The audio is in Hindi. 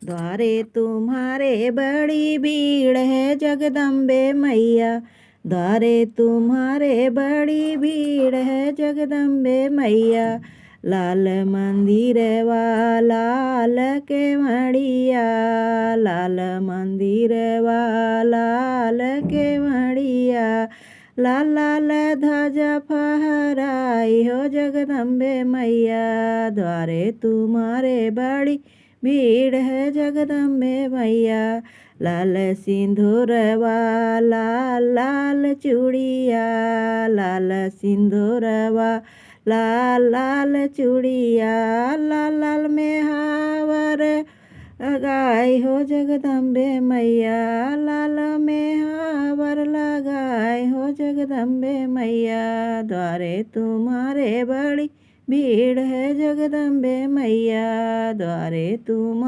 द्वारे तुम्हारे बड़ी भीड़ है जगदम्बे मैया। द्वारे तुम्हारे बड़ी भीड़ है जगदम्बे मैया। लाल मंदिर लाल के मड़िया। लाल मंदिर लाल के मड़िया। लाल लाल ध्वजा फहराई हो जगदम्बे मैया। द्वारे तुम्हारे बड़ी भीड़ है जगदम्बे मैया। लाल सिंदूरवा लाल लाल चूड़िया। लाल सिंदूरवा लाल लाल चूड़िया। लाल लाल में हावर लगाई हो जगदम्बे मैया। लाल में हावर लगाई हो जगदम्बे मैया। द्वारे तुम्हारे बड़ी भीड़ है जगदम्बे मैया। द्वारे तुम्हारे